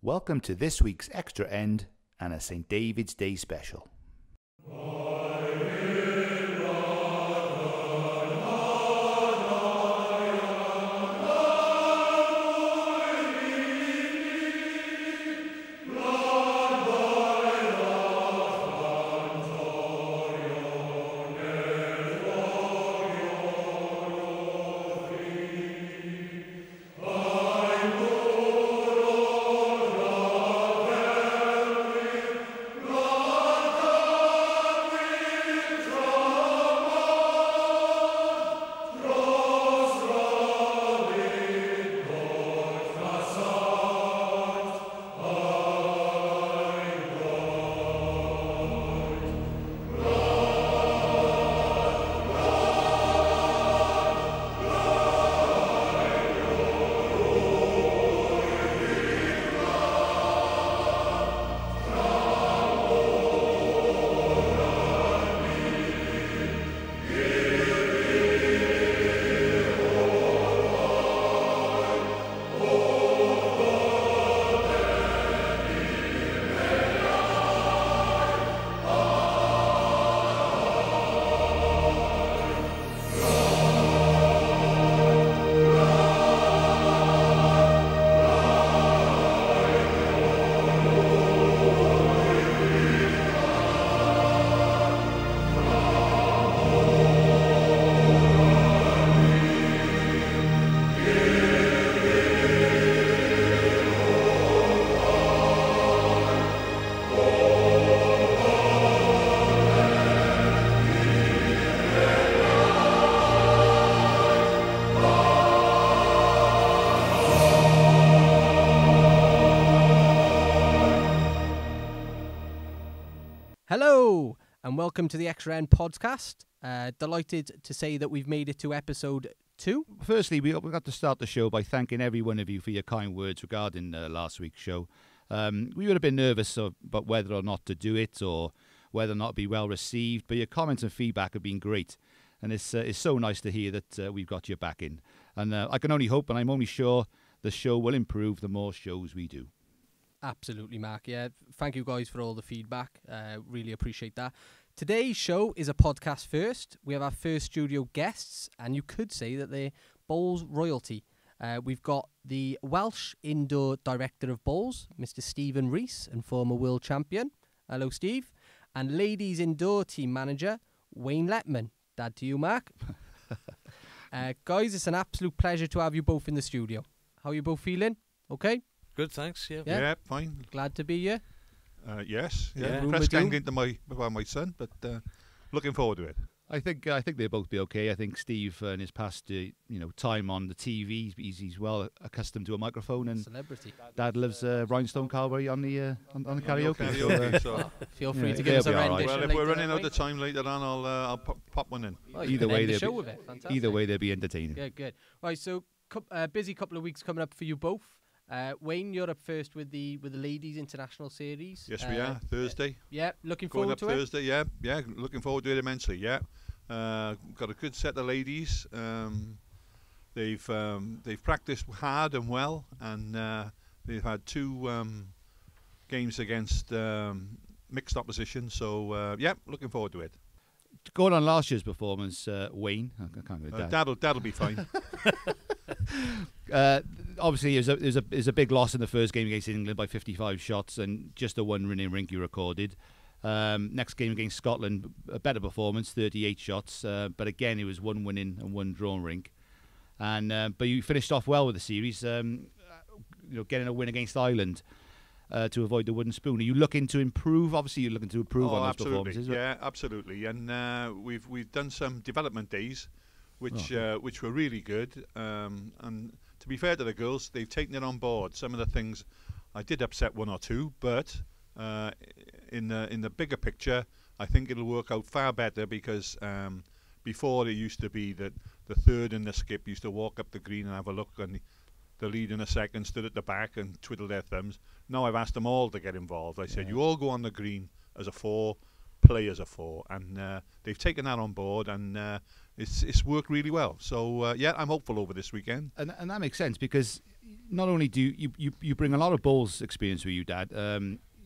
Welcome to this week's Xtra End and a St. David's Day special. Hello and welcome to the Xtra End podcast. Delighted to say that we've made it to episode 2. Firstly, we got to start the show by thanking every one of you for your kind words regarding last week's show. We would have been nervous about whether or not to do it or whether or not it'd be well received, but your comments and feedback have been great. And it's so nice to hear that we've got you back in. And I can only hope, and I'm only sure, the show will improve the more shows we do. Absolutely, Mark. Yeah, thank you guys for all the feedback. Really appreciate that. Today's show is a podcast first. We have our first studio guests, and you could say that they're bowls royalty. We've got the Welsh Indoor Director of Bowls, Mr. Stephen Rees, and former world champion. Hello, Steve. And Ladies Indoor Team Manager, Wayne Letman. Dad to you, Mark. Guys, it's an absolute pleasure to have you both in the studio. How are you both feeling? Okay? Good, thanks. Yeah, fine. Glad to be here. Yes. Yeah. Press gang into my son, but looking forward to it. I think they'll both be okay. I think Steve, in his past time on the TV, he's well accustomed to a microphone, and Celebrity. Dad loves Rhinestone Calvary on the karaoke. So, Feel free Yeah, to give us a they'll be all right. rendition. well, if we're running out of time later on, I'll pop one in. Oh, you Either can way, end the they'll show be- with it. Fantastic. Either way, they'll be entertaining. Yeah, good. Right, so busy couple of weeks coming up for you both. Wayne, you're up first with the Ladies International Series. Yes, we are. Thursday. Yeah, looking Going forward up to it. Thursday, yeah. Looking forward to it immensely, yeah. Got a good set of ladies. They've practiced hard and well, and they've had 2 games against mixed opposition. So, looking forward to it. Going on last year's performance, Wayne. I can't go with Dad. That'll be fine. Obviously, it was a big loss in the first game against England by 55 shots and just a 1 winning rink you recorded. Next game against Scotland, a better performance, 38 shots, but again it was 1 winning and 1 drawn rink. And but you finished off well with the series, getting a win against Ireland to avoid the wooden spoon. Are you looking to improve? Obviously, you're looking to improve on those absolutely. performances. Yeah, absolutely. And we've done some development days, which were really good. And to be fair to the girls, they've taken it on board. Some of the things I did upset 1 or 2, but in the bigger picture, I think it'll work out far better because before it used to be that the third and the skip used to walk up the green and have a look, and the lead in a second stood at the back and twiddled their thumbs. Now I've asked them all to get involved. I said, you all go on the green as a 4, play as a 4, and they've taken that on board, and it's worked really well. So I'm hopeful over this weekend. And that makes sense because not only do you bring a lot of bowls experience with you, Dad.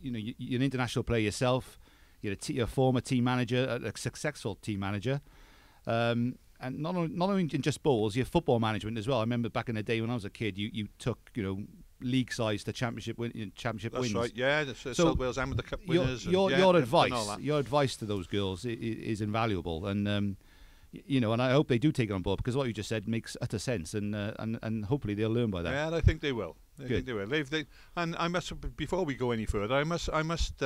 You're an international player yourself. You're a former team manager, a successful team manager. And not only in just bowls, your football management as well. I remember back in the day when I was a kid, you took league size to championship wins. That's right. Yeah, the South Wales Amateur Cup winners. Your advice to those girls is invaluable, and and I hope they do take it on board, because what you just said makes utter sense, and hopefully they'll learn by that. Yeah, I think they will. I think they will. And I must, before we go any further, I must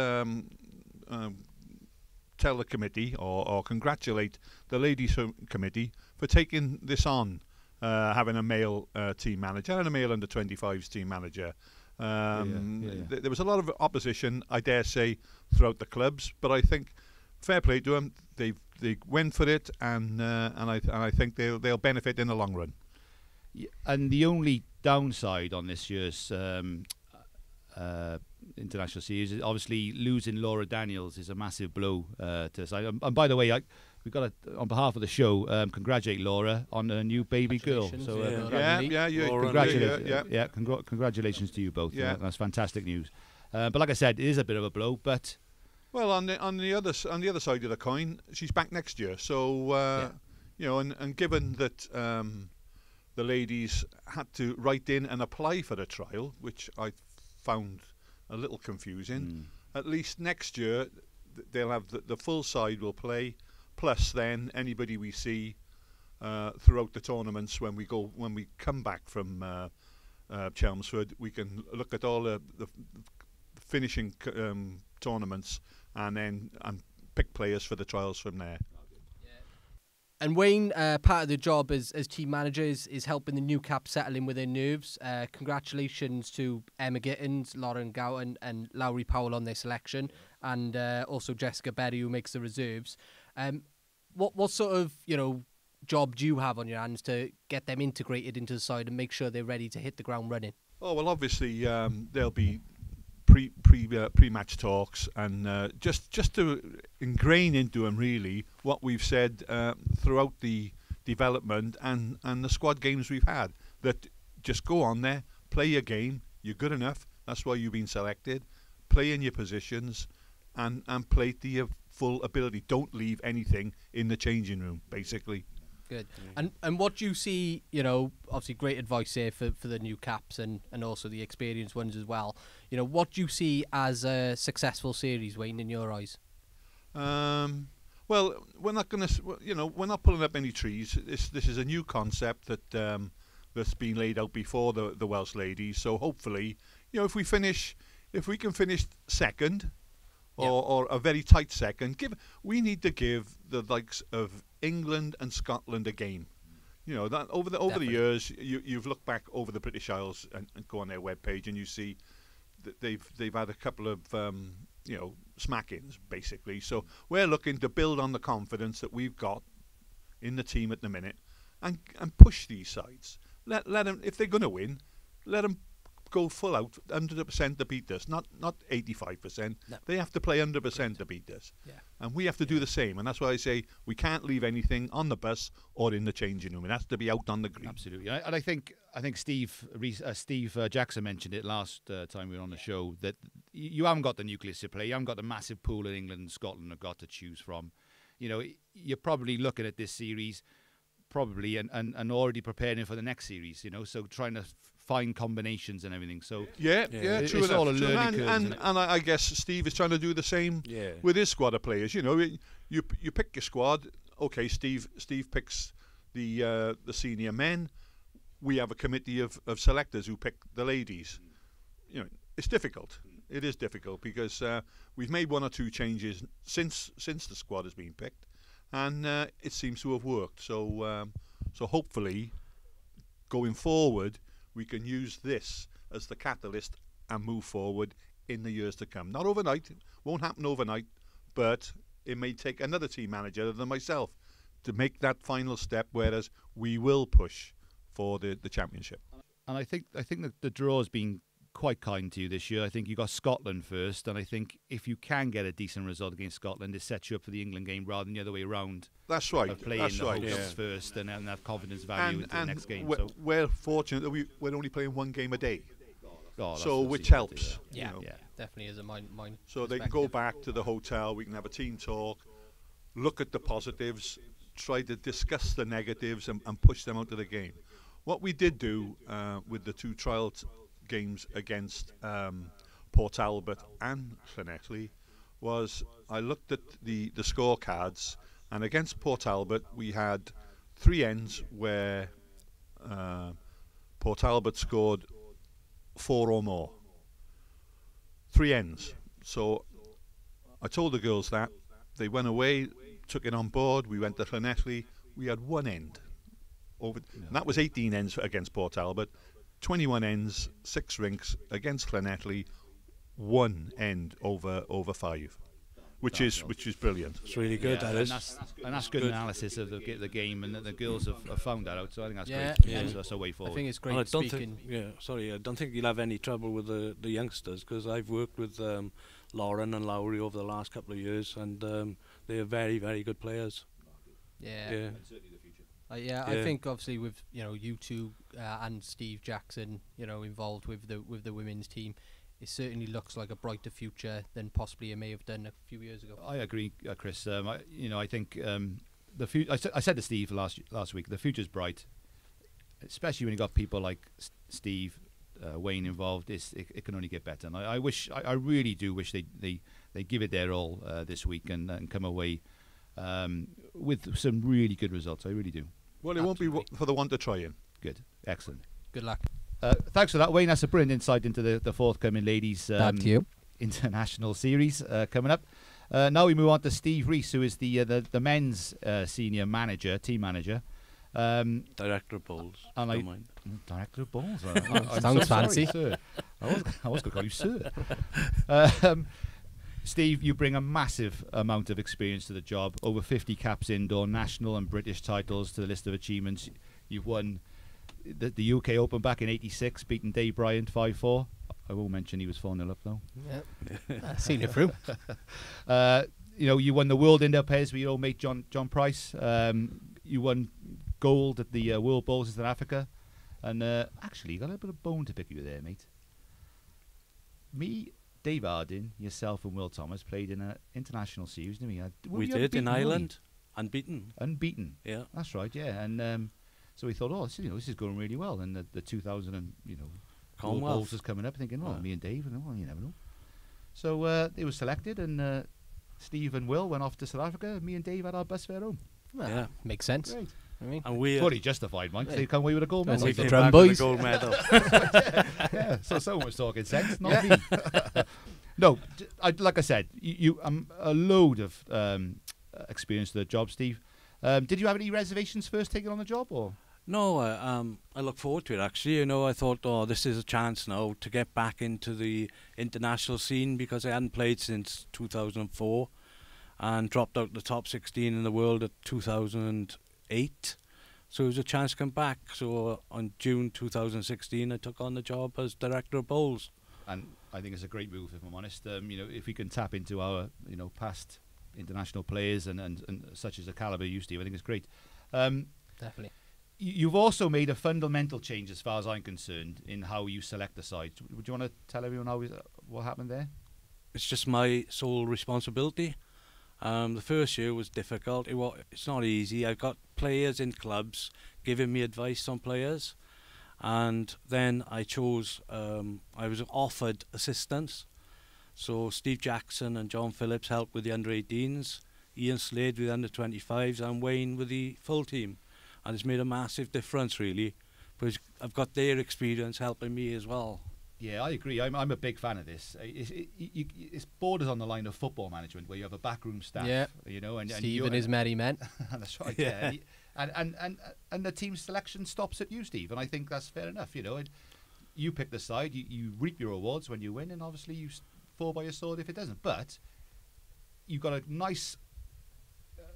tell the committee or congratulate the ladies committee for taking this on, having a male team manager and a male under 25s team manager. There was a lot of opposition, I dare say, throughout the clubs, but I think fair play to them. They went for it, and I think they'll benefit in the long run. Yeah, and the only downside on this year's international series is obviously losing Laura Daniels is a massive blow to us. And by the way, we've got to, on behalf of the show, congratulate Laura on her new baby girl. So congratulations to you both. Yeah. That's fantastic news. But like I said, it is a bit of a blow, but. Well, on the other side of the coin, she's back next year. So and given that the ladies had to write in and apply for the trial, which I found a little confusing. At least next year they'll have the full side will play, plus then anybody we see throughout the tournaments when we come back from Chelmsford, we can look at all the finishing tournaments and pick players for the trials from there. And Wayne, part of the job as team manager is helping the new cap settle in with their nerves. Congratulations to Emma Gittins, Lauren Gowan and Lowry Powell on their selection, and also Jessica Berry, who makes the reserves. What sort of job do you have on your hands to get them integrated into the side and make sure they're ready to hit the ground running? Oh, well, obviously there'll be pre-match talks, and just to ingrain into them really what we've said throughout the development and the squad games we've had, that just go on there, play your game, you're good enough, that's why you've been selected, play in your positions and play to your full ability, don't leave anything in the changing room, basically. Good. And what do you see, obviously great advice here for the new caps and also the experienced ones as well. What do you see as a successful series, Wayne, in your eyes? Well, we're not going to, we're not pulling up any trees. This is a new concept that's been laid out before the Welsh ladies. So hopefully, if we can finish second, or a very tight second, we need to give the likes of England and Scotland a game. That over the years, you've looked back over the British Isles and go on their webpage and you see that they've had a couple of smack-ins basically. So we're looking to build on the confidence that we've got in the team at the minute and push these sides. Let them, if they're going to win, let them go full out 100% to beat us, not 85%. No. They have to play 100% to beat us. Yeah. And we have to do the same. And that's why I say we can't leave anything on the bus or in the changing room. It has to be out on the green. Absolutely. And I think Steve Jackson mentioned it last time we were on the show, that you haven't got the nucleus to play. You haven't got the massive pool that England and Scotland have got to choose from. You're probably looking at this series and already preparing for the next series, so trying to find combinations and everything. So true enough. It's all a learning curve, and I guess Steve is trying to do the same with his squad of players. You pick your squad. Okay, Steve picks the senior men. We have a committee of selectors who pick the ladies. It's difficult. It is difficult because we've made one or two changes since the squad has been picked, and it seems to have worked. So hopefully, going forward, we can use this as the catalyst and move forward in the years to come. Not overnight, won't happen overnight, but it may take another team manager than myself to make that final step, whereas we will push for the championship. And I think that the draw has been quite kind to you this year. I think you got Scotland first, and I think if you can get a decent result against Scotland, it sets you up for the England game rather than the other way around. That's right. Of playing That's the right. hosts first and then have confidence value into the next game. We're fortunate that we're only playing one game a day, So which helps. Yeah, you know. definitely is a mine. So they can go back to the hotel. We can have a team talk, look at the positives, try to discuss the negatives, and push them out of the game. What we did do with the 2 trial games against Port Talbot and Llanelli was I looked at the scorecards, and against Port Talbot we had 3 ends where Port Talbot scored 4 or more. 3 ends. So I told the girls that. They went away, took it on board. We went to Llanelli. We had 1 end. And that was 18 ends against Port Talbot, 21 ends, 6 rinks against Llanelli, 1 end over 5, which is brilliant. It's really good. Yeah, that is. And that's good analysis of the game, and the girls have found that out. So I think that's great. Yeah. So that's a way forward. I think it's great. And I don't speaking. I don't think you'll have any trouble with the youngsters, because I've worked with Lauren and Lowry over the last couple of years, and they are very, very good players. Yeah. I think obviously with you two and Steve Jackson involved with the women's team, it certainly looks like a brighter future than possibly it may have done a few years ago. I agree, Chris. I think the future. I said to Steve last week, the future's bright, especially when you got people like Steve, Wayne involved. It can only get better, and I really do wish they give it their all this week and come away with some really good results. I really do. Well, it won't be for the one to try in. Good, excellent. Good luck. Thanks for that, Wayne. That's a brilliant insight into the forthcoming ladies international series coming up. Now we move on to Steve Rees, who is the men's senior manager, team manager. Director of Bowls. And Director of Bowls. Sounds fancy. Sir. I was going to call you sir. Steve, you bring a massive amount of experience to the job. Over 50 caps indoor, national and British titles to the list of achievements. You've won the UK Open back in '86, beating Dave Bryant 5-4. I won't mention he was 4-0 up though. Yeah, seen it through. You won the World Indoor Pairs with your old mate John Price. You won gold at the World Bowls in South Africa, and actually you got a bit of bone to pick you there, mate. Me, Dave Harding, yourself, and Will Thomas played in an international series, didn't we? We did in Ireland, unbeaten. Unbeaten. Yeah, that's right. Yeah, and so we thought, this is going really well, and the 2000 World Bowls is coming up. Thinking, me and Dave, you never know. So it was selected, and Steve and Will went off to South Africa. Me and Dave had our bus fare home. Yeah, makes sense. Great. I mean, and we fully justified, Mike. They come away with a gold medal. We the came drum back boys. with a gold medal. Yeah, so someone was talking sense, not me. No, like I said, you a load of experience to the job, Steve. Did you have any reservations first taking on the job, or? No, I look forward to it actually. I thought, this is a chance now to get back into the international scene, because I hadn't played since 2004 and dropped out the top 16 in the world at 2008. So it was a chance to come back. So on June 2016, I took on the job as Director of Bowls. And I think it's a great move, if I'm honest. If we can tap into our, past international players and such as the caliber you, Steve, I think it's great. Definitely. You've also made a fundamental change, as far as I'm concerned, in how you select the sides. Would you want to tell everyone what happened there? It's just my sole responsibility. The first year was difficult. It's not easy. I've got players in clubs giving me advice on players, and then I chose. I was offered assistance, so Steve Jackson and John Phillips helped with the under-18s, Ian Slade with the under-25s, and Wayne with the full team. And it's made a massive difference, really, because I've got their experience helping me as well. Yeah, I agree. I'm a big fan of this. It's borders on the line of football management, where you have a backroom staff, and Steve and his merry men. That's right. Yeah, and the team selection stops at you, Steve. And I think that's fair enough. You pick the side, you reap your rewards when you win, and obviously you fall by your sword if it doesn't. But you've got a nice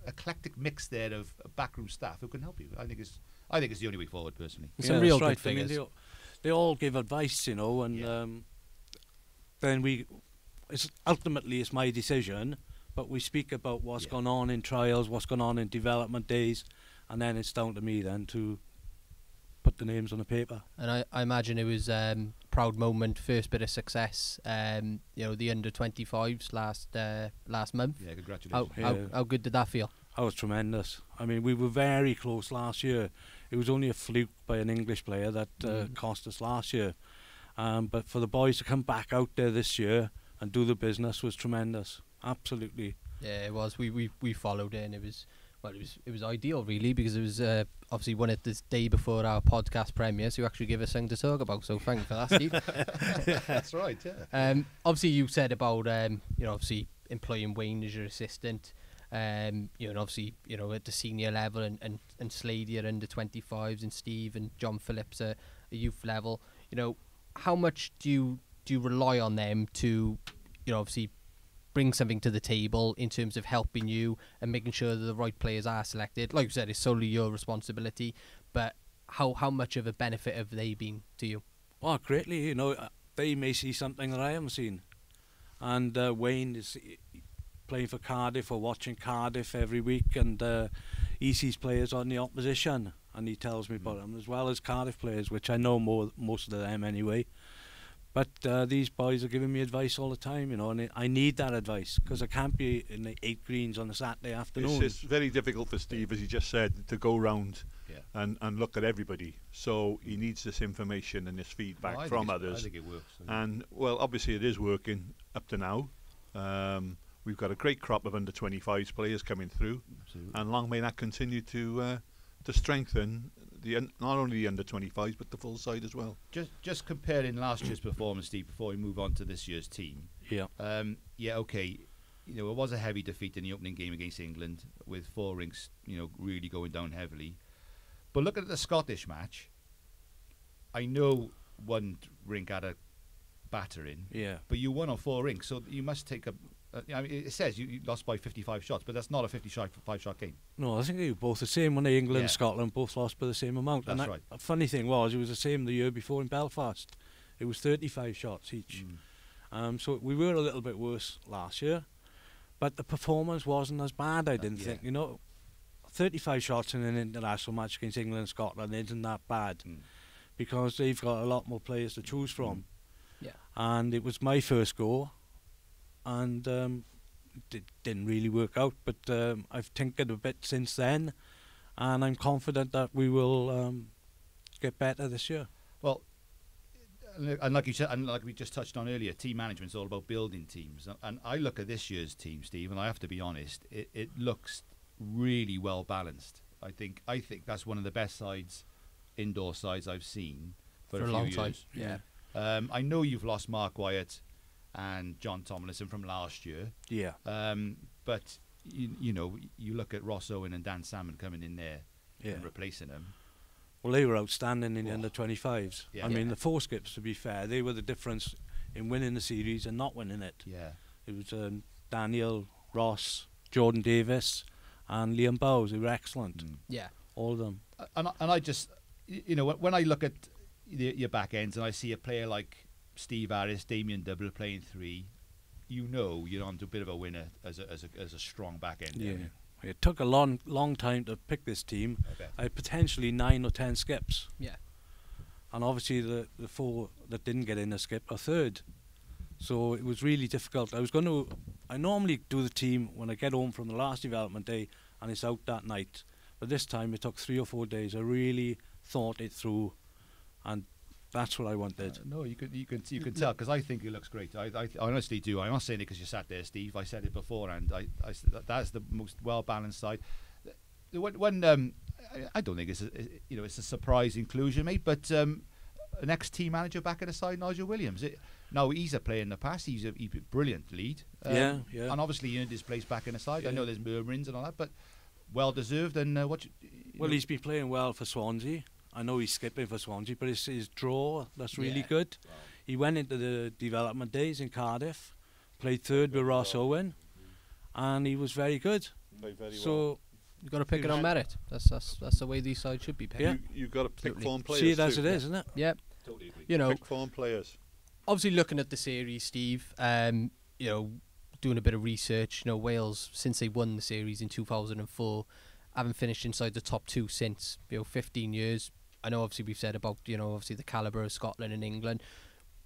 eclectic mix there of backroom staff who can help you. I think it's the only way forward, personally. Some real good figures. they all give advice, and then ultimately it's my decision, but we speak about what's gone on in trials, what's gone on in development days, and then it's down to me then to put the names on the paper. And I imagine it was proud moment, first bit of success. The under-25s last month. Yeah, congratulations. How good did that feel? That was tremendous. I mean, we were very close last year. It was only a fluke by an English player that cost us last year. But for the boys to come back out there this year and do the business was tremendous. Absolutely. Yeah, it was. We followed it, and it was ideal really, because it was obviously one of this day before our podcast premiere, so you actually give us something to talk about. So thank you for that, Steve. Yeah, that's right. Yeah. Obviously you said about obviously employing Wayne as your assistant. And obviously at the senior level, and Slady at under 25s, and Steve and John Phillips at a youth level. How much do you rely on them to obviously bring something to the table in terms of helping you and making sure that the right players are selected? Like you said, it's solely your responsibility, but how much of a benefit have they been to you? Well, greatly. They may see something that I haven't seen, and Wayne is playing for Cardiff or watching Cardiff every week, and he sees players on the opposition, and he tells me about them, as well as Cardiff players, which I know most of them anyway. But these boys are giving me advice all the time, and I need that advice, because I can't be in the 8 greens on a Saturday afternoon. It's very difficult for Steve, as he just said, to go round and look at everybody. So he needs this information and this feedback from others. I think it works. And, well, obviously it is working up to now. We've got a great crop of under-25s players coming through. Absolutely. And long may that continue to strengthen not only the under-25s but the full side as well. Just comparing last year's performance, Steve, before we move on to this year's team. Yeah. Okay. It was a heavy defeat in the opening game against England, with 4 rinks, really going down heavily. But looking at the Scottish match, I know one rink had a battering. Yeah. But you won on 4 rinks, so you must take a. It says you lost by 55 shots, but that's not a 55-shot game. No, I think they were both the same when England and Scotland both lost by the same amount. That's and right. The funny thing was, it was the same the year before in Belfast. It was 35 shots each. So we were a little bit worse last year, but the performance wasn't as bad, I didn't think. 35 shots in an international match against England and Scotland isn't that bad, because they've got a lot more players to choose from. Yeah. And it was my first go, and it didn't really work out, but I've tinkered a bit since then, and I'm confident that we will get better this year. Well, and like you said, and like we just touched on earlier, team management is all about building teams. And I look at this year's team, Steve, and I have to be honest, it looks really well balanced. I think that's one of the best indoor sides I've seen for a long few time. years. Yeah. I know you've lost Mark Wyatt and John Tomlinson from last year. Yeah. But you look at Ross Owen and Dan Salmon coming in there and replacing them. Well, they were outstanding in the under-25s. Yeah. I mean, the 4 skips, to be fair, they were the difference in winning the series and not winning it. Yeah. It was Daniel, Ross, Jordan Davis, and Liam Bowes. They were excellent. Yeah. All of them. And I just, when I look at your back ends and I see a player like Steve Harris, Damien Double playing 3, you're onto a bit of a winner as a strong back end. Yeah. It took a long time to pick this team. I had potentially 9 or 10 skips. Yeah. And obviously the 4 that didn't get in a skip are 3rd. So it was really difficult. I normally do the team when I get home from the last development day and it's out that night. But this time it took 3 or 4 days. I really thought it through, and that's what I wanted. No, you can tell, because I think it looks great. I honestly do. I'm not saying it because you sat there, Steve. I said it before, and that's the most well balanced side. I don't think it's a surprise inclusion, mate. But an ex-team manager back at the side, Nigel Williams. Now he's a player in the past. He's a brilliant lead. Yeah. And obviously he earned his place back in the side. I know there's murmurings and all that, but well deserved. And well, he's been playing well for Swansea. I know he's skipping for Swansea, but it's his draw that's really good. Wow. He went into the development days in Cardiff, played 3rd with Ross Owen, and he was very good. Played very well. You've got to pick it on merit. That's the way these sides should be picked. Yeah. You've got to pick form players. See it as it is, isn't it? Yeah. Totally agree. You know, Pick form players. obviously looking at the series, Steve, you know, doing a bit of research, you know, Wales, since they won the series in 2004, haven't finished inside the top 2 since, 15 years. I know obviously we've said about, obviously the calibre of Scotland and England.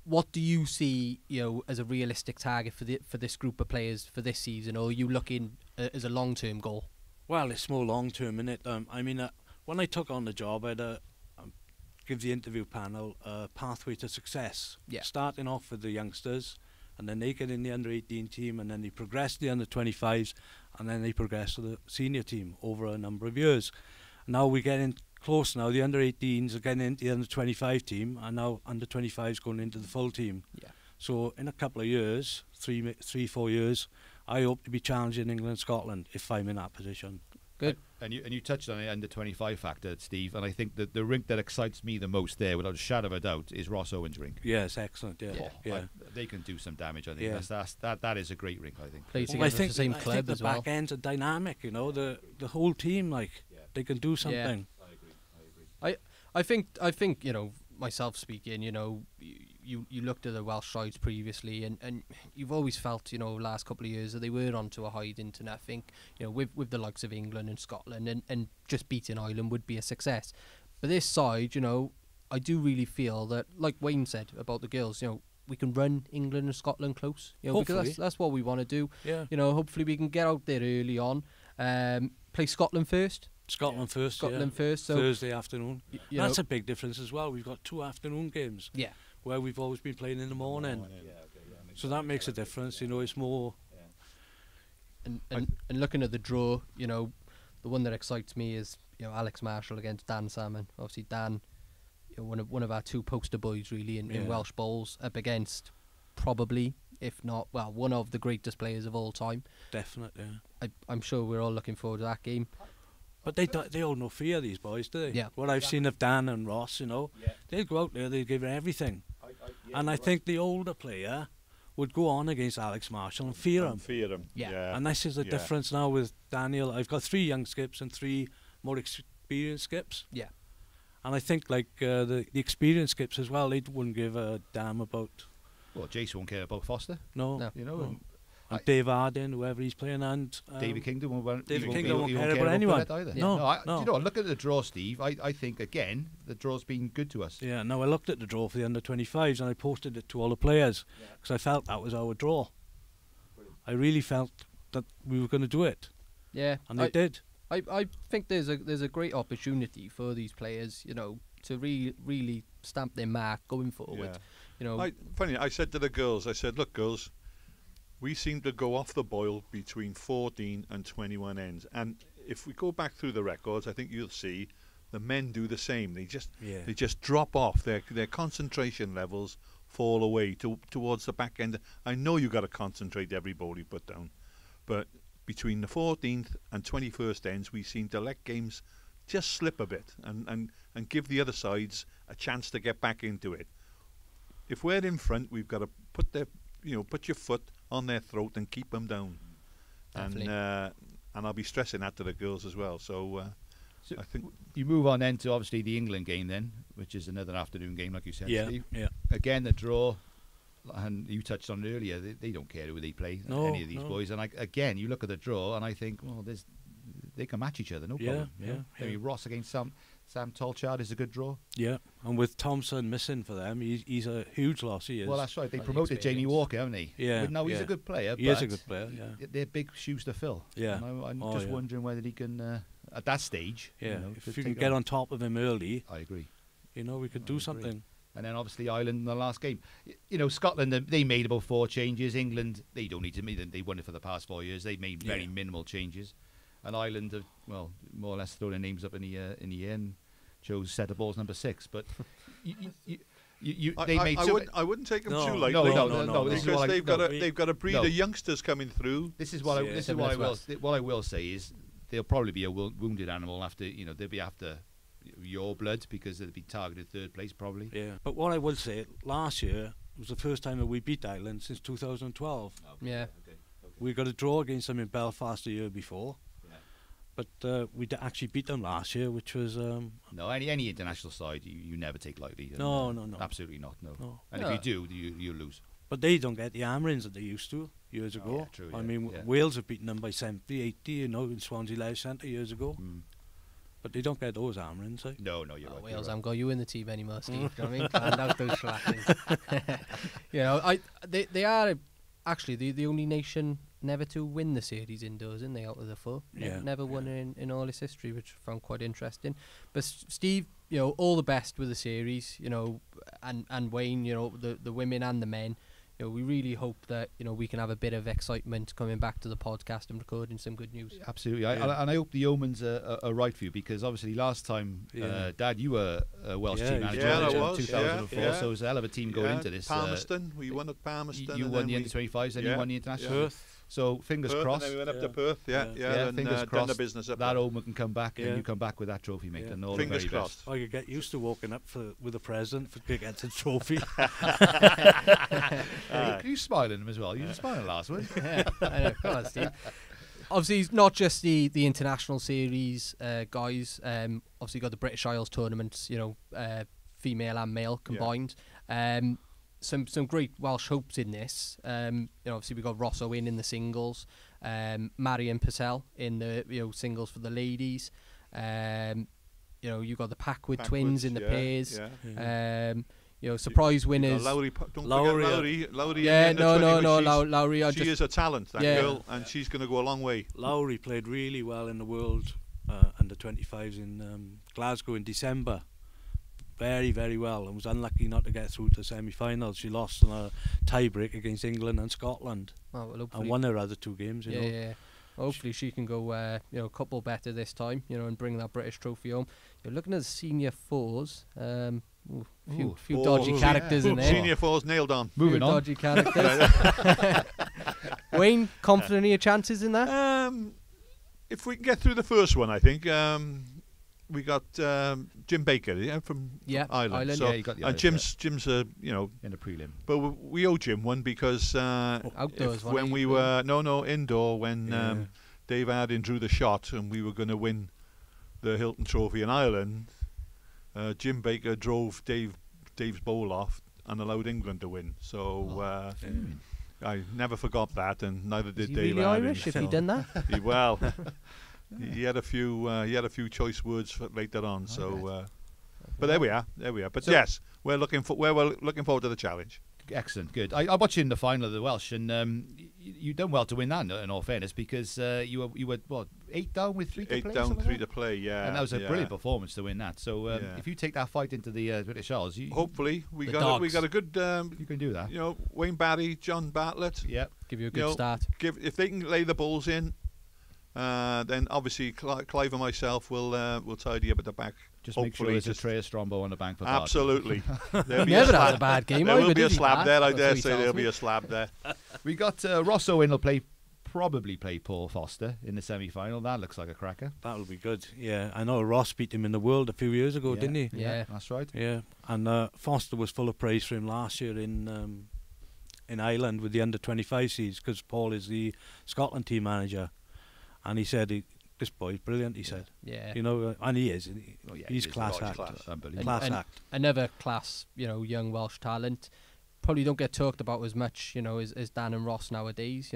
What do you see, as a realistic target for this group of players for this season, or are you looking as a long-term goal? Well, it's more long-term, innit? I mean, when I took on the job, I'd give the interview panel a pathway to success. Yeah. Starting off with the youngsters, and then they get in the under-18 team, and then they progress to the under-25s, and then they progress to the senior team over a number of years. Now we're getting close now. The under-18s are getting into the under-25 team, and now under-25s going into the full team. Yeah. So in a couple of years, 4 years, I hope to be challenging England and Scotland if I'm in that position. Good. And you touched on the under-25 factor, Steve, and I think that the rink that excites me the most there, without a shadow of a doubt, is Ross Owen's rink. Yes, excellent. Yeah, yeah. They can do some damage. I think Yeah. that is a great rink. I think. Play Well, together I for think the same I club think the as well. back ends are dynamic. The whole team, like they can do something. I think myself speaking, you looked at the Welsh sides previously, and you've always felt, last couple of years that they were onto a hide into. And I think, with the likes of England and Scotland, and just beating Ireland would be a success. But this side, I do really feel that, like Wayne said about the girls, we can run England and Scotland close, because Hopefully. that's what we want to do. Yeah. Hopefully we can get out there early on, play Scotland first. Scotland first. Scotland first. So Thursday afternoon. That's know, a big difference as well. We've got 2 afternoon games. yeah. Where we've always been playing in the morning. So that makes a difference. It's more. And looking at the draw, the one that excites me is Alex Marshall against Dan Salmon. Obviously Dan, one of our 2 poster boys really in Welsh bowls, up against probably, if not, well, one of the greatest players of all time. Definitely. I'm sure we're all looking forward to that game. But they all no fear, these boys, do they? Yeah. What I've seen of Dan and Ross, they'll go out there, they'll give it everything. And I think the older player would go on against Alex Marshall and fear him. Yeah. And this is the difference now with Daniel. I've got 3 young skips and 3 more experienced skips. Yeah. And I think the experienced skips as well, they wouldn't give a damn about. Well, Jace won't care about Foster. No. No. And Dave Arden, whoever he's playing, and David Kingdom won't David he Kingdom won't he care about anyone. Either. No, Do you know what? Look at the draw, Steve. I think again the draw's been good to us. Yeah. No, I looked at the draw for the under-25s and I posted it to all the players because I felt that was our draw. I really felt that we were going to do it. Yeah. And they did. I think there's a great opportunity for these players, to really stamp their mark going forward. Funny, I said to the girls, look, girls, we seem to go off the boil between 14 and 21 ends. And if we go back through the records, I think you'll see the men do the same. They just drop off. Their concentration levels fall away towards the back end. I know you got to concentrate every ball you put down, but between the 14th and 21st ends, we seem to let games just slip a bit and give the other sides a chance to get back into it. If we're in front, we've got to put your foot on their throat and keep them down. Definitely. And I'll be stressing that to the girls as well. So I think you move on then to obviously the England game then, which is another afternoon game, like you said, Steve. Yeah. Again, the draw, and you touched on it earlier. They don't care who they play, any of these boys. And again, you look at the draw, and I think, well, they can match each other, no problem. I mean, Ross against Sam Tolchard is a good draw. Yeah, and with Thompson missing for them, he's a huge loss. He is. Well, that's right. They promoted Jamie Walker, haven't they? Yeah. No, he's a good player. He is a good player. Yeah. They're big shoes to fill. Yeah. And I'm just wondering whether he can, at that stage. Yeah. If you can get on top of him early, I agree. We could do something. And then obviously Ireland in the last game. Scotland, they made about 4 changes. England, they don't need to make. They won it for the past 4 years. They made very minimal changes. And Ireland have, well, more or less thrown their names up in the air and chose set of balls number 6. But I wouldn't take them too lightly. No. Because they've got a breed of youngsters coming through. This is what I will say is they'll probably be a wounded animal after they'll be after your blood because they'll be targeted 3rd place probably. Yeah. But what I will say, last year was the first time that we beat Ireland since 2012. Yeah. We got a draw against them in Belfast the year before. But we actually beat them last year, which was No, any international side you never take lightly. no. Absolutely not. No. And No. if you do, you lose. But they don't get the hammerings that they used to years Oh, ago. yeah, true, I yeah, mean, yeah. Wales have beaten them by 70, 80, you know, in Swansea Live Centre years ago. But they don't get those hammerings. Like. No, you're right. Wales, you're haven't got you in the team anymore, Steve. You know what I mean? Hand out those slackings. You know, they are actually the only nation never to win the series indoors, isn't they? Out of the four, never won in all its history, which I found quite interesting. But Steve, you know, all the best with the series. You know, and Wayne, you know, the women and the men. You know, we really hope that, you know, we can have a bit of excitement coming back to the podcast and recording some good news. Absolutely, and I hope the omens are right for you, because obviously last time, Dad, you were a Welsh team manager in 2004, so it was a hell of a team going into this. Palmerston, we won at Palmerston. You won the under-25s, then you won the international. Perth. So fingers Perth, crossed. and then we went up to Perth, and fingers done crossed the business up that there. omen can come back and you come back with that trophy, mate. And all Fingers the very crossed. I could get used to walking up with a present for to get the trophy. You smiling at him as well. You were smiling last one. Yeah, I know. Come on, Steve. Obviously, it's not just the international series, guys. Obviously, got the British Isles tournaments. You know, female and male combined. Some great Welsh hopes in this. You know, obviously we got Ross Owen in the singles, Marion Purcell in the singles for the ladies. You know, you got the Packwood twins in the pairs. You know, surprise winners. Lowry. Yeah, Lowry. She is a talent, that girl, and she's going to go a long way. Lowry played really well in the World under 25s in Glasgow in December. Very, very well, and was unlucky not to get through to the semi-finals. She lost in a tie-break against England and Scotland, and won her other two games. You know. Yeah. Hopefully she can go, a couple better this time, and bring that British trophy home. You're looking at the senior fours. Few dodgy characters in there. Senior fours nailed on. Moving on. Dodgy characters. Wayne, confident in your chances in that? If we can get through the first one, I think. We got Jim Baker from Ireland. So, you got the and Jim's in a prelim. But we owe Jim one because outdoors when we were indoor when Dave Harding drew the shot and we were going to win the Hilton Trophy in Ireland, Jim Baker drove Dave's bowl off and allowed England to win. So I never forgot that, and neither did Dave really Harding. Irish if he'd done that? He had a few choice words for later on. So, but there we are. But so yes, we're looking forward to the challenge. Excellent, good. I watched you in the final of the Welsh, and you done well to win that. In all fairness, because you were what, 8 down with 3 to play. 8 down, 3 to play. Yeah, and that was a brilliant performance to win that. So if you take that fight into the British Isles, hopefully we got a good. You can do that. Wayne Barry, John Bartlett. Yeah, give you a good start. If they can lay the balls in. Then obviously Clive and myself will tidy up at the back. Just make sure there's a tray of Strombo on the bank for absolutely. Never had a bad game. There will be a slab there. I dare say there'll be a slab there. We got Ross Owen will probably play Paul Foster in the semi-final. That looks like a cracker. That'll be good. Yeah, I know Ross beat him in the World a few years ago, didn't he? Yeah, that's right. Yeah, and Foster was full of praise for him last year in Ireland with the under-25 seeds, because Paul is the Scotland team manager. And he said, this boy's brilliant, he said. Yeah. And he is. He's class act. Class act. Another class, young Welsh talent. Probably don't get talked about as much, as Dan and Ross nowadays,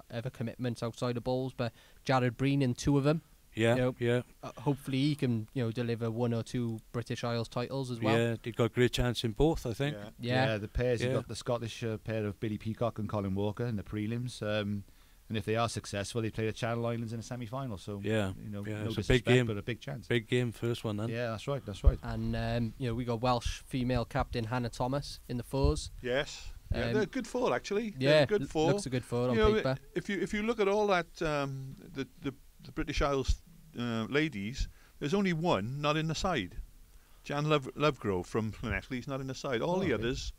ever commitments outside of bowls. But Jared Breen in 2 of them. Yeah, hopefully he can, deliver 1 or 2 British Isles titles as well. Yeah, they've got a great chance in both, I think. Yeah, the pairs, you've got the Scottish pair of Billy Peacock and Colin Walker in the prelims. And if they are successful, they play the Channel Islands in a semi-final. So no it's disrespect, a big game, but a big chance. Big game, first one then. Yeah, that's right. And we got Welsh female captain Hannah Thomas in the fours. Yes, they're a good 4 actually. Yeah, good 4. Looks a good 4 on paper. If you look at all that the British Isles ladies, there's only one not in the side. Jan Lovegrove from Llanelli's not in the side. All the others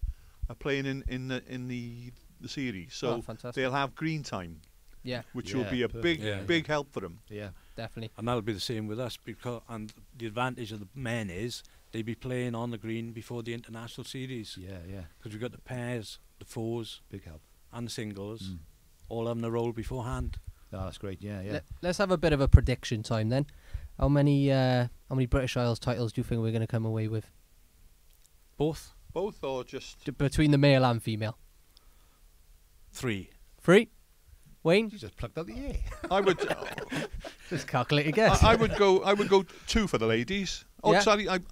are playing in the series, so they'll have green time. Yeah, which will be a big help for them. Yeah, definitely. And that'll be the same with us, and the advantage of the men is they'll be playing on the green before the international series. Yeah. Because we've got the pairs, the 4s, big help, and the singles, all having a role beforehand. Oh, that's great. Yeah. Let's have a bit of a prediction time then. How many British Isles titles do you think we're going to come away with? Both? Both or just... Between the male and female? 3. 3? Wayne? You just plucked out the air. I would... Just calculate a guess. I would go 2 for the ladies. Oh, Yeah. sorry, I 3.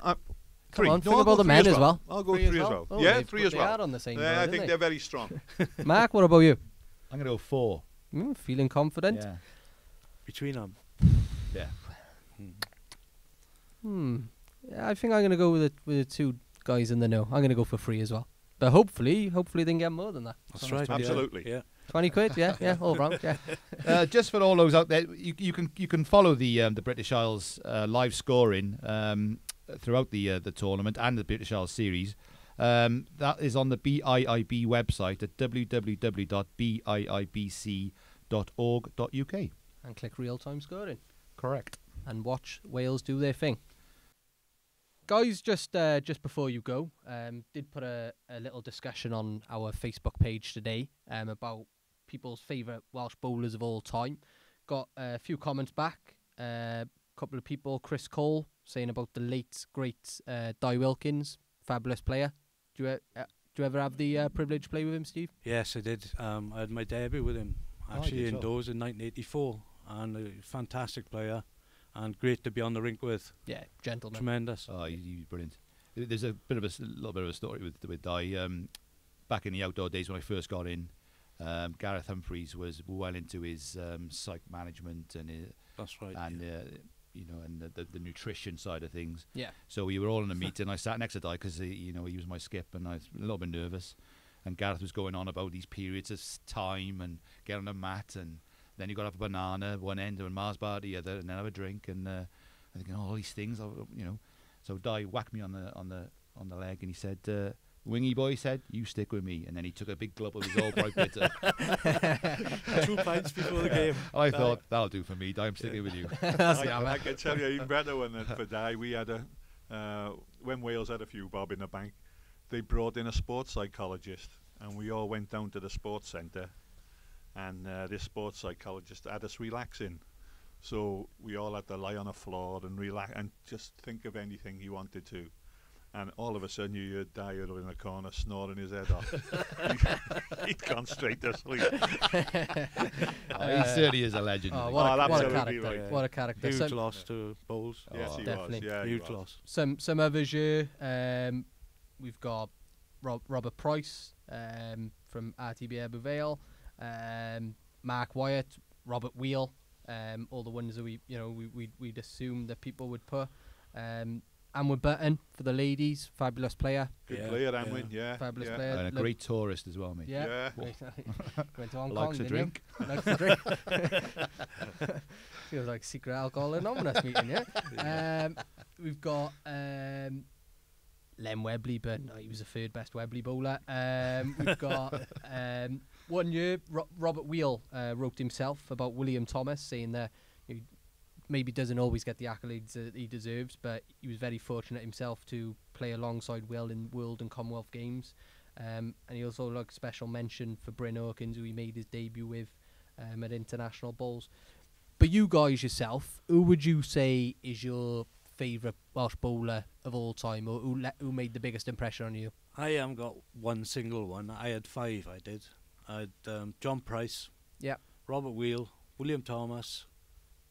Come on, No, think I'll about go the 3 men as well. I'll go 3 3 as well. Oh, Yeah, they've 3 put- as they well. are on the same Yeah, board, I think aren't they're very strong. they? Mark, what about you? I'm going to go 4. Feeling confident? Yeah. Between them. Yeah. Yeah, I think I'm going to go with the 2 guys in the know. I'm going to go for 3 as well. But hopefully they can get more than that. That's right. Absolutely. Yeah. 20 quid, yeah, all round, yeah. Just for all those out there, you can follow the British Isles live scoring throughout the tournament and the British Isles series. That is on the BIIB website at www.biibc.org.uk. And click real-time scoring. Correct. And watch Wales do their thing. Guys, just before you go, did put a little discussion on our Facebook page today about people's favourite Welsh bowlers of all time. Got a few comments back. A couple of people, Chris Cole, saying about the late, great Di Wilkins, fabulous player. Do you ever have the privilege to play with him, Steve? Yes, I did. I had my debut with him, actually, did so. indoors in 1984. And a fantastic player. And great to be on the rink with. Yeah, gentleman. Tremendous. Oh, he's brilliant. There's a little bit of a story with Di. Back in the outdoor days when I first got in, Gareth Humphreys was well into his psych management and That's right. and the nutrition side of things. Yeah. So we were all in a meeting. I sat next to Di because he was my skip, and I was a little bit nervous. And Gareth was going on about these periods of time and get on a mat, and then you got to have a banana one end and Mars bar the other, and then have a drink. And I'm thinking, all these things, So Di whacked me on the leg, and he said, "Wingy boy," said, "you stick with me." And then he took a big glub of his old bright bitter. 2 pints before the game. I thought, that'll do for me, Di, I'm sticking with you. I can tell you even better one for Di. We had when Wales had a few bob in the bank, they brought in a sports psychologist, and we all went down to the sports centre, and this sports psychologist had us relaxing. So we all had to lie on the floor and relax and just think of anything you wanted to. And all of a sudden you heard Dyer in the corner snoring his head off. He'd gone straight to sleep. He certainly is a legend. Oh, isn't he? what a absolutely character. right. What a character. Huge Some, loss to bowls. Yes, he definitely. was. Yeah, he Huge was. loss. some others here. We've got Robert Price from RTB Abu Vale, Mark Wyatt, Robert Wheel, all the ones that we'd assume that people would put. Anwar Button for the ladies, fabulous player. Good player, Anwin, yeah. Fabulous yeah. player. And a great tourist as well, mate. Yeah. Yeah. Went to Hong Kong, Likes a didn't drink. you? Likes a drink. Feels like secret alcohol anonymous meeting, yeah? We've got Len Webley, but no, he was the third best Webley bowler. We've got 1 year, Robert Wheel wrote himself about William Thomas, saying that he maybe doesn't always get the accolades that he deserves, but he was very fortunate himself to play alongside Will in World and Commonwealth Games. And he also like special mention for Bryn Hawkins, who he made his debut with at international bowls. But you guys yourself, who would you say is your favourite Welsh bowler of all time, or who made the biggest impression on you? I haven't got one single one. I had 5, I did. I had John Price, Yeah. Robert Wheel, William Thomas,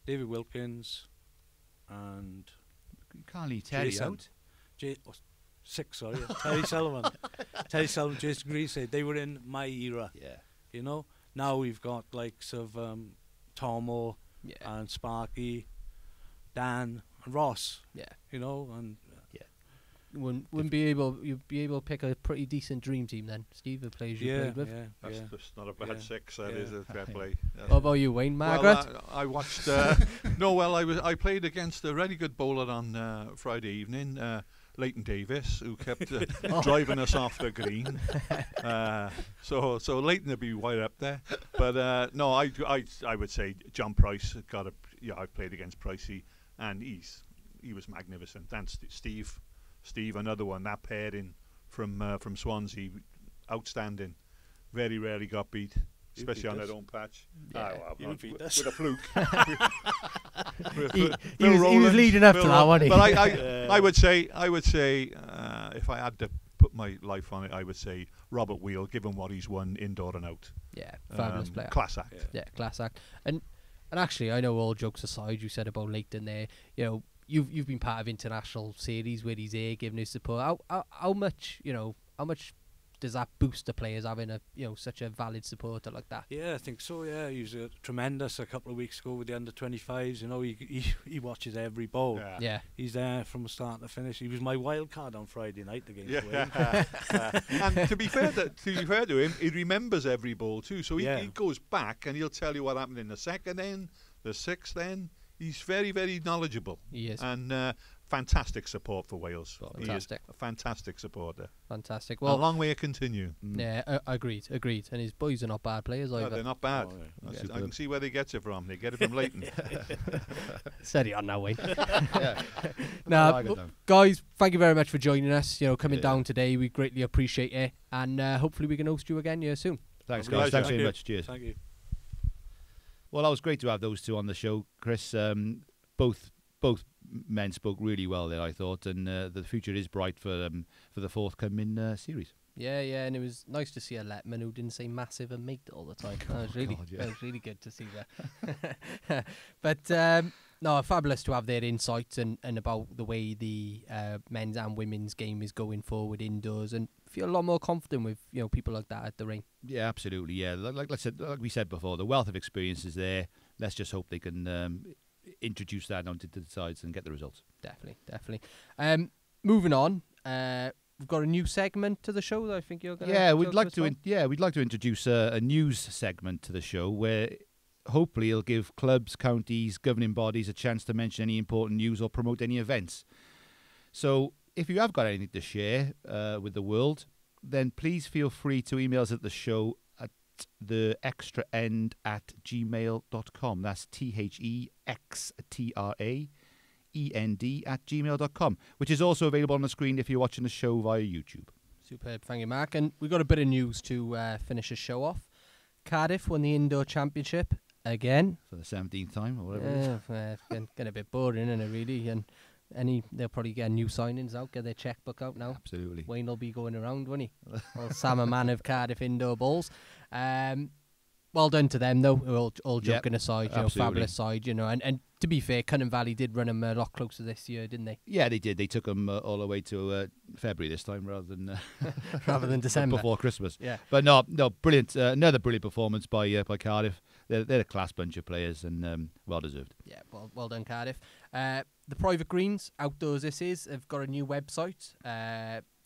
David Wilkins, and You can't leave Terry Jason. out. 6, sorry. Terry Sullivan. Terry Sullivan, Jason Grease, they were in my era, Yeah. you know. Now we've got likes of Tomo Yeah. and Sparky, Dan and Ross, Yeah. you know, and You'd be able to pick a pretty decent dream team then, Steve, the players you played with. That's just not a bad Yeah. 6, that Yeah. is a fair play. What about you, Wayne? Margaret? Well, I watched. I played against a really good bowler on Friday evening, Leighton Davis, who kept driving us off the green. So Leighton would be right up there. But no, I would say John Price I played against Pricey, and he was magnificent. And Steve, another one. That pairing from Swansea, outstanding. Very rarely got beat. especially on their own patch. Yeah. You'll beat us. With a fluke. He was leading up to that, wasn't he? But I would say, if I had to put my life on it, I would say Robert Wheel, given what he's won indoor and out. Yeah, fabulous player. Class act. Yeah, class act. And actually, I know, all jokes aside, you said about Leighton there, you know, you've been part of international series where he's there giving his support. How much does that boost the players having such a valid supporter like that? Yeah, I think so. Yeah, he was tremendous a couple of weeks ago with the under-25s. You know, he watches every bowl. Yeah. He's there from start to finish. He was my wild card on Friday night against Wales. And to be fair to him, he remembers every bowl too. So he goes back and he'll tell you what happened in the second end, the sixth end. He's very, very knowledgeable. He is. And fantastic support for Wales. Fantastic. He is a fantastic supporter. Fantastic. Well, a long way to continue. Yeah, agreed. And his boys are not bad players either. No, they're not bad. Oh, I can see where they get it from. They get it from Leighton. Steady on now, Wayne. Yeah. Now, guys, thank you very much for joining us. Coming down today, we greatly appreciate it, and hopefully we can host you again here soon. Thanks, guys. Thanks very much. Cheers. Thank you. Well, that was great to have those two on the show, Chris. Both men spoke really well there, I thought, and the future is bright for the forthcoming series. Yeah, and it was nice to see a Letman who didn't say massive and mate all the time. That was really good to see that. But no, fabulous to have their insights and about the way the men's and women's game is going forward indoors, and feel a lot more confident with people like that at the ring. Yeah, absolutely. Yeah, like we said before, the wealth of experience is there. Let's just hope they can introduce that onto the sides and get the results. Definitely. Moving on, we've got a new segment to the show that I think you're going to. Yeah, we'd like to introduce a news segment to the show where hopefully it'll give clubs, counties, governing bodies a chance to mention any important news or promote any events. So if you have got anything to share with the world, then please feel free to email us at the show at the Xtra End at gmail.com. That's THEXTRAEND@gmail.com, which is also available on the screen if you're watching the show via YouTube. Superb, thank you, Mark. And we've got a bit of news to finish the show off. Cardiff won the indoor championship again. For the 17th time or whatever it is. Getting a bit boring, isn't it, really? And they'll probably get new signings out, get their checkbook out now. Absolutely. Wayne will be going around, won't he? Well, Sam, a man of Cardiff indoor bowls. Well done to them, though. All joking aside, fabulous side, And to be fair, Cunning Valley did run them a lot closer this year, didn't they? Yeah, they did. They took them all the way to February this time, rather than December before Christmas. Yeah, but no, brilliant. Another brilliant performance by Cardiff. They're a class bunch of players and well deserved. Yeah, well done, Cardiff. The Private Greens Outdoors. Have got a new website.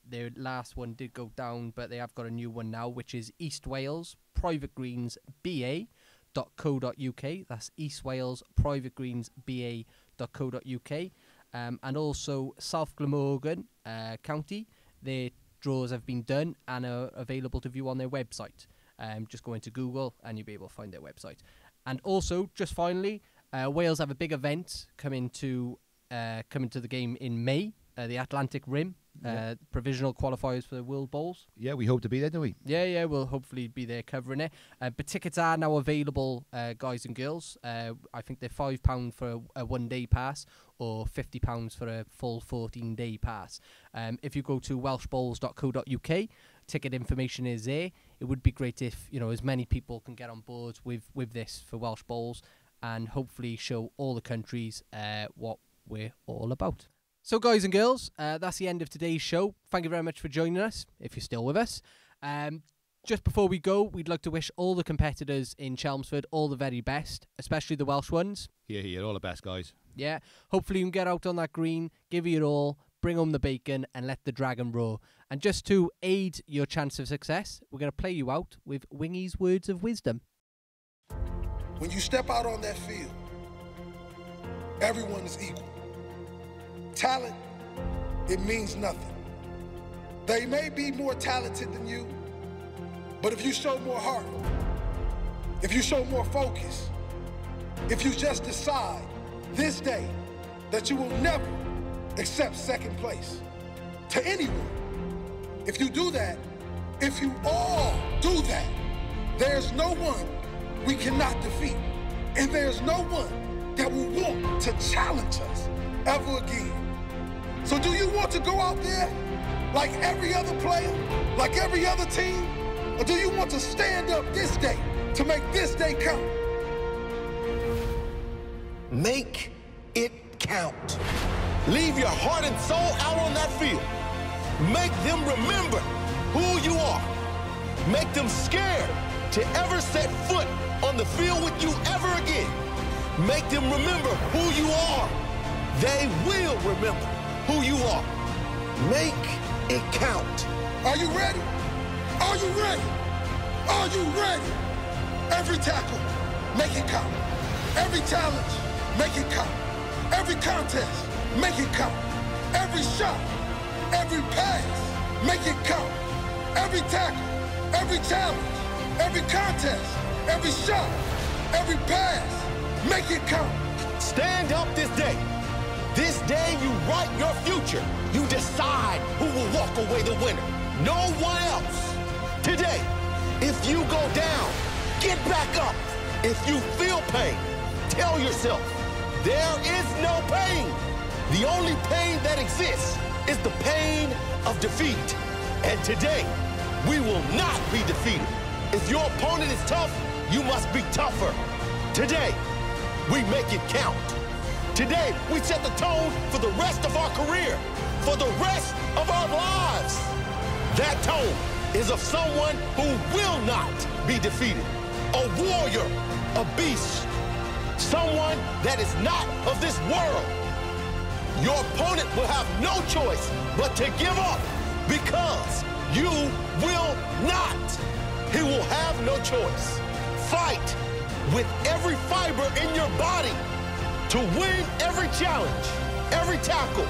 Their last one did go down, but they have got a new one now, which is East Wales privategreensba.co.uk. That's East Wales privategreensba.co.uk. And also South Glamorgan County. Their draws have been done and are available to view on their website. Just go into Google and you'll be able to find their website. And also, just finally, Wales have a big event coming to the game in May. The Atlantic Rim, provisional qualifiers for the World Bowls. Yeah, we hope to be there, don't we? Yeah, we'll hopefully be there covering it. But tickets are now available, guys and girls. I think they're £5 for a one-day pass or £50 for a full 14-day pass. If you go to welshbowls.co.uk, ticket information is there. It would be great if as many people can get on board with this for Welsh Bowls and hopefully show all the countries what we're all about. So, guys and girls, that's the end of today's show. Thank you very much for joining us, if you're still with us. Just before we go, we'd like to wish all the competitors in Chelmsford all the very best, especially the Welsh ones. Yeah, all the best, guys. Yeah, hopefully you can get out on that green, give it your all, bring home the bacon, and let the dragon roar. And just to aid your chance of success, we're going to play you out with Wingy's words of wisdom. When you step out on that field, everyone is equal. Talent, it means nothing. They may be more talented than you, but if you show more heart, if you show more focus, if you just decide this day that you will never accept second place to anyone, if you do that, if you all do that, There's no one we cannot defeat. And there's no one that will want to challenge us ever again. So do you want to go out there like every other player, like every other team? Or do you want to stand up this day to make this day count? Make it count. Leave your heart and soul out on that field. Make them remember who you are. Make them scared to ever set foot on the field with you ever again. Make them remember who you are. They will remember who you are. Make it count. Are you ready? Are you ready? Are you ready? Every tackle, make it count. Every challenge, make it count. Every contest, make it count. Every shot, every pass, make it count. Every tackle, every challenge, every contest, every shot, every pass, make it count. Stand up this day. This day you write your future. You decide who will walk away the winner. No one else. Today, if you go down, get back up. If you feel pain, tell yourself, there is no pain. The only pain that exists is the pain of defeat. And today, we will not be defeated. If your opponent is tough, you must be tougher. Today, we make it count. Today, we set the tone for the rest of our career, for the rest of our lives. That tone is of someone who will not be defeated. A warrior, a beast, someone that is not of this world. Your opponent will have no choice but to give up because you will not. He will have no choice. Fight with every fiber in your body to win every challenge, every tackle,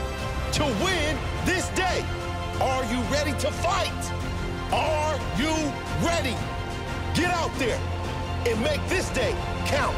to win this day. Are you ready to fight? Are you ready? Get out there and make this day count.